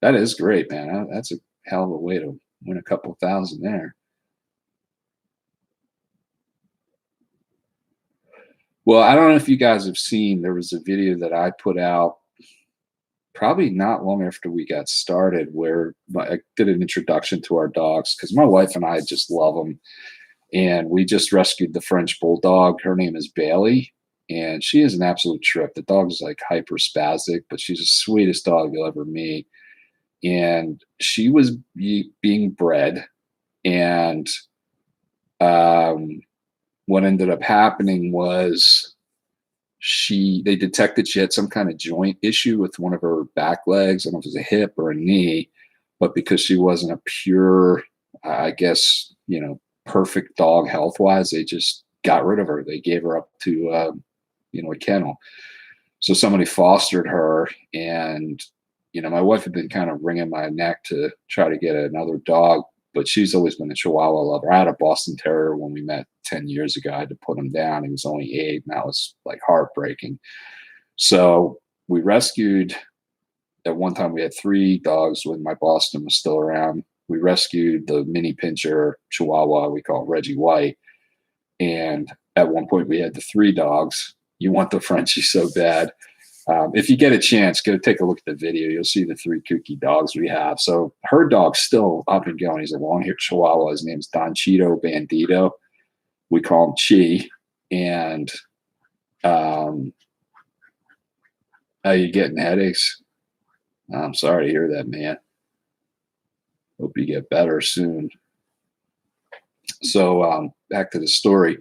S1: That is great, man. That's a hell of a way to win a couple thousand there. Well, I don't know if you guys have seen, there was a video that I put out probably not long after we got started, where I did an introduction to our dogs, because my wife and I just love them. And we just rescued the French bulldog. Her name is Bailey, and she is an absolute trip. The dog is like hyper spastic, but she's the sweetest dog you'll ever meet. And she was being bred, and um, what ended up happening was they detected she had some kind of joint issue with one of her back legs. I don't know if it was a hip or a knee, but because she wasn't a pure, I guess, perfect dog health wise, they just got rid of her. They gave her up to, a kennel. So somebody fostered her, and, my wife had been kind of wringing my neck to try to get another dog, but she's always been a Chihuahua lover. I had a Boston Terrier when we met 10 years ago. I had to put him down. He was only 8, and that was like heartbreaking. So we rescued, at one time we had 3 dogs when my Boston was still around. We rescued the mini pincher Chihuahua, we call it Reggie White. And at one point we had the 3 dogs. You want the Frenchie so bad. If you get a chance, go take a look at the video. You'll see the 3 kooky dogs we have. So her dog's still up and going. He's a long-haired Chihuahua. His name's Don Cheeto Bandito. We call him Chi. And are you getting headaches? I'm sorry to hear that, man. Hope you get better soon. So back to the story.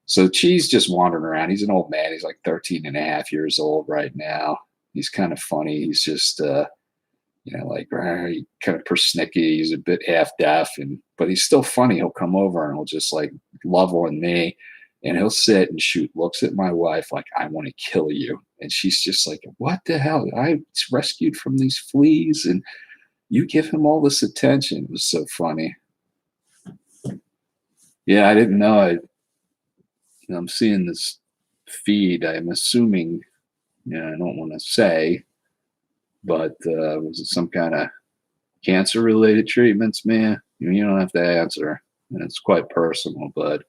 S1: So Chi's just wandering around. He's an old man. He's like 13 and a half years old right now. He's kind of funny. He's just, like kind of persnickety. He's a bit half deaf, but he's still funny. He'll come over and he'll just like love on me, and he'll sit and shoot looks at my wife like, I want to kill you. And she's just like, what the hell? I was rescued from these fleas, and you give him all this attention. It was so funny. Yeah, I didn't know. I'm seeing this feed. I'm assuming, I don't want to say, but was it some kind of cancer-related treatments, man? You don't have to answer, and it's quite personal. But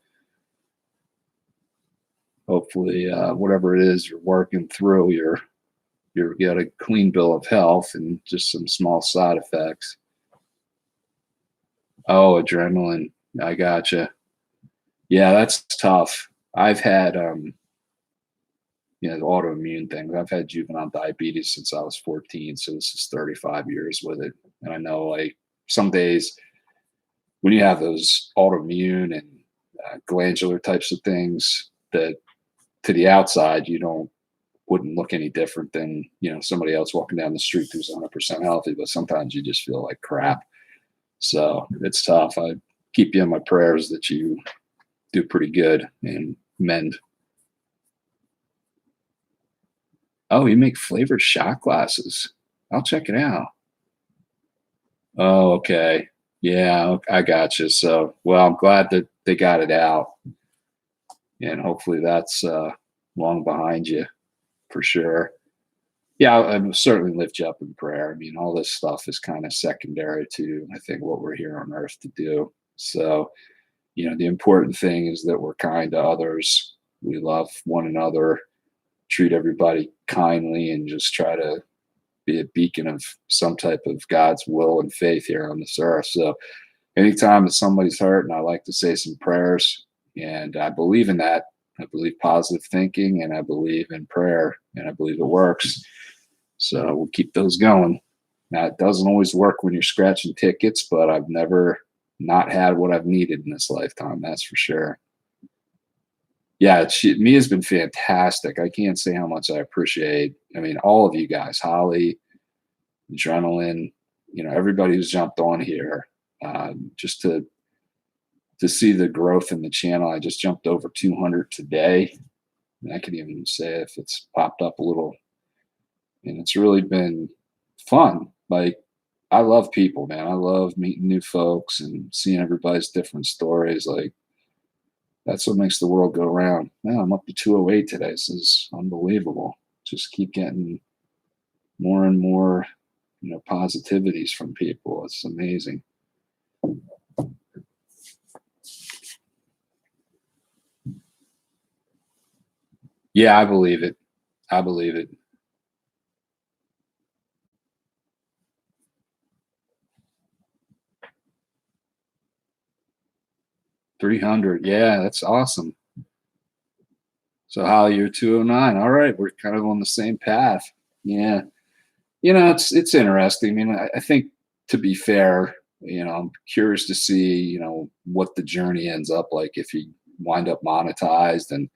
S1: hopefully, whatever it is you're working through, you've got a clean bill of health and just some small side effects. Oh, adrenaline. I gotcha. Yeah, that's tough. I've had the autoimmune things. I've had juvenile diabetes since I was 14, so this is 35 years with it. And I know, like, some days when you have those autoimmune and glandular types of things, that to the outside wouldn't look any different than somebody else walking down the street who's 100% healthy, but sometimes you just feel like crap. So it's tough. I keep you in my prayers that you do pretty good and mend. Oh, you make flavored shot glasses. I'll check it out. Oh, okay. Yeah, I got you. So, well, I'm glad that they got it out, and hopefully that's long behind you for sure. Yeah, I certainly lift you up in prayer. I mean, all this stuff is kind of secondary to, I think, what we're here on earth to do. So, the important thing is that we're kind to others. We love one another, treat everybody kindly, and just try to be a beacon of some type of God's will and faith here on this earth. So anytime that somebody's hurt, and I like to say some prayers, and I believe in that. I believe positive thinking, and I believe in prayer, and I believe it works. So we'll keep those going. Now, it doesn't always work when you're scratching tickets, but I've never not had what I've needed in this lifetime. That's for sure. Yeah, Mia's been fantastic. I can't say how much I appreciate. I mean, all of you guys, Holly, Adrenaline, everybody who's jumped on here, just to see the growth in the channel. I just jumped over 200 today. And I can even say if it's popped up a little, and it's really been fun. Like, I love people, man. I love meeting new folks and seeing everybody's different stories. Like, that's what makes the world go round. Man, I'm up to 208 today. This is unbelievable. Just keep getting more and more, positivities from people. It's amazing. Yeah, I believe it. I believe it. 300. Yeah, that's awesome. So Holly, you're 209. All right, we're kind of on the same path. Yeah. It's interesting. I mean, I think to be fair, I'm curious to see, what the journey ends up like if you wind up monetized and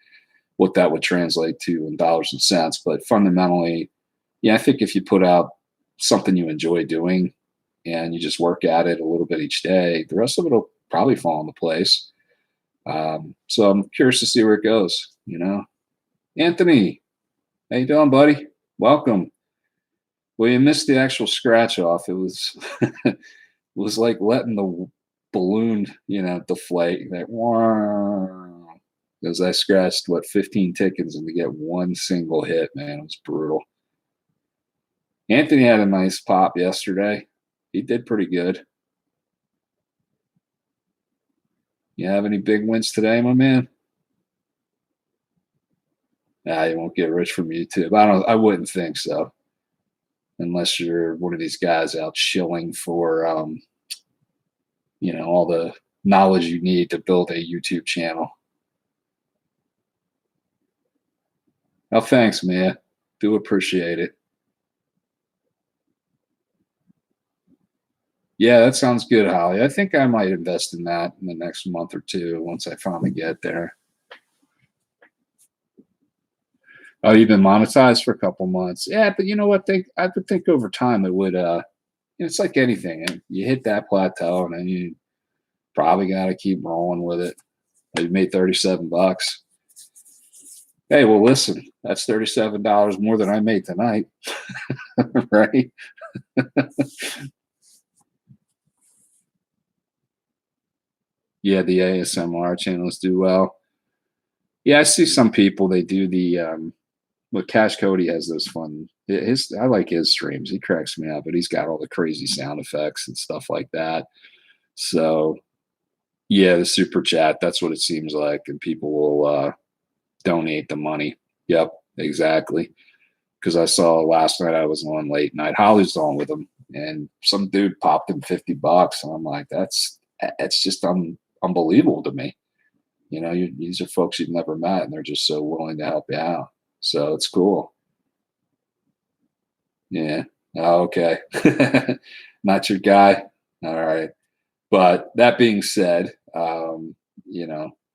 S1: what that would translate to in dollars and cents. But fundamentally, yeah, I think if you put out something you enjoy doing and you just work at it a little bit each day, the rest of it will probably fall into place. So I'm curious to see where it goes. Anthony, how you doing, buddy? Welcome. Well, you missed the actual scratch off. It was it was like letting the balloon, deflate. That because I scratched 15 tickets and to get one single hit, man, it was brutal. Anthony had a nice pop yesterday. He did pretty good. You have any big wins today, my man? Nah, you won't get rich from YouTube. I wouldn't think so. Unless you're one of these guys out shilling for all the knowledge you need to build a YouTube channel. Oh, thanks, man. Do appreciate it. Yeah, that sounds good, Holly. I think I might invest in that in the next month or two once I finally get there. Oh, you've been monetized for a couple months. Yeah, but you know what? I would think over time it would it's like anything. You hit that plateau and then you probably gotta keep rolling with it. You made $37. Hey, well, listen, that's $37 more than I made tonight, right? Yeah, the ASMR channels do well. Yeah, I see some people they do the but Cash Cody has those fun. His I like his streams. He cracks me up, but he's got all the crazy sound effects and stuff like that. So yeah, the super chat. That's what it seems like, and people will donate the money. Yep, exactly. Because I saw last night I was on late night. Holly's on with him, and some dude popped him $50, and I'm like, that's just unbelievable to me. These are folks you've never met, and they're just so willing to help you out. So it's cool. Yeah. Oh, okay. Not your guy. All right. But that being said,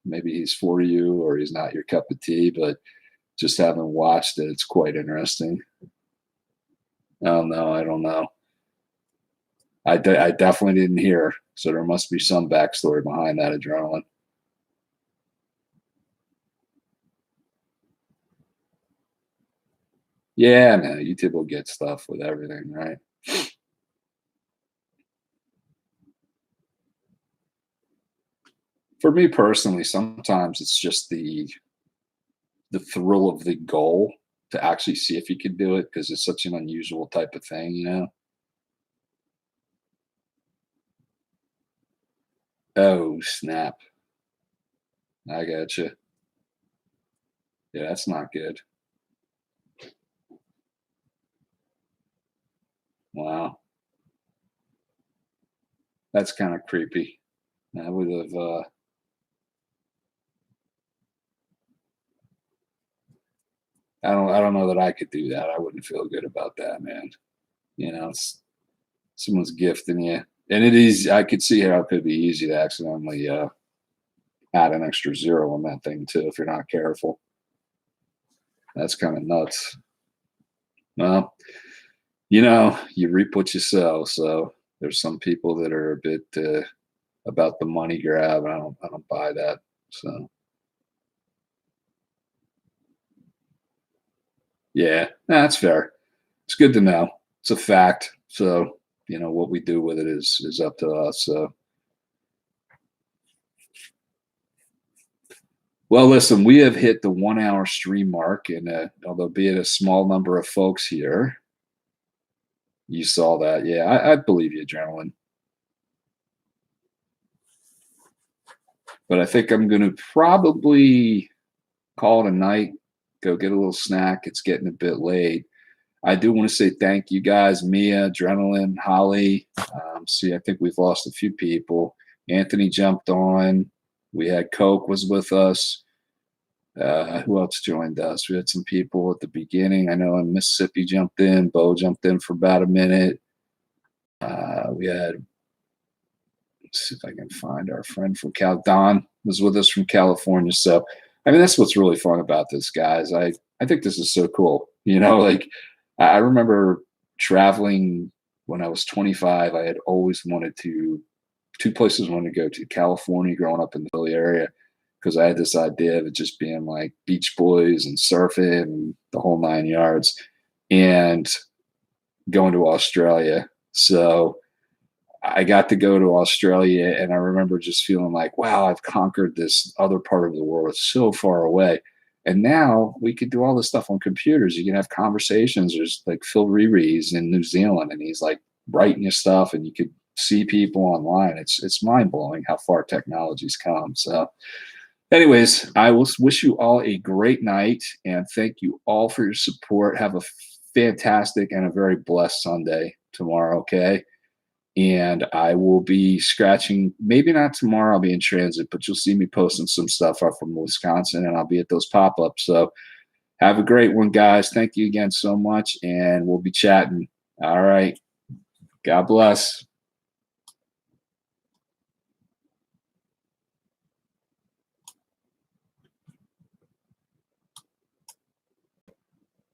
S1: maybe he's for you or he's not your cup of tea, but just having watched it, it's quite interesting. Oh, no, I don't know. I definitely didn't hear. So there must be some backstory behind that adrenaline. Yeah, man, YouTube will get stuff with everything, right? For me personally, sometimes it's just the thrill of the goal to actually see if you can do it because it's such an unusual type of thing. Oh, snap. I got you. Yeah, that's not good. Wow. That's kind of creepy. I would have I don't know that I could do that. I wouldn't feel good about that, man. It's someone's gifting you. And it is I could see how it could be easy to accidentally add an extra zero on that thing too if you're not careful. That's kind of nuts. Well, you reap what you sow. So there's some people that are a bit about the money grab. I don't buy that. So yeah, that's fair. It's good to know. It's a fact. So what we do with it is up to us. So well, listen, we have hit the 1 hour stream mark, and although be it a small number of folks here, you saw that. Yeah, I believe you, adrenaline. But I think I'm going to probably call it a night, go get a little snack. It's getting a bit late. I do want to say thank you guys, Mia, Adrenaline, Holly. See, I think we've lost a few people. Anthony jumped on. We had Coke was with us. Who else joined us? We had some people at the beginning. I know in Mississippi jumped in. Bo jumped in for about a minute. We had, let's see if I can find our friend from Don was with us from California. So, I mean, that's what's really fun about this, guys. I think this is so cool. You know, like I remember traveling when I was 25. I had always wanted to, two places I wanted to go to: California, growing up in the Philly area, because I had this idea of it just being like Beach Boys and surfing and the whole 9 yards, and going to Australia. So I got to go to Australia, and I remember just feeling like, wow, I've conquered this other part of the world. It's so far away. And now we could do all this stuff on computers. You can have conversations. There's like Phil Reeves in New Zealand, and he's like writing you stuff, and you could see people online. It's mind blowing how far technology's come. So, anyways, I will wish you all a great night, and thank you all for your support. Have a fantastic and a very blessed Sunday tomorrow. Okay. And I will be scratching, maybe not tomorrow, I'll be in transit, but you'll see me posting some stuff up from Wisconsin, and I'll be at those pop-ups. So have a great one, guys. Thank you again so much, and we'll be chatting. All right. God bless.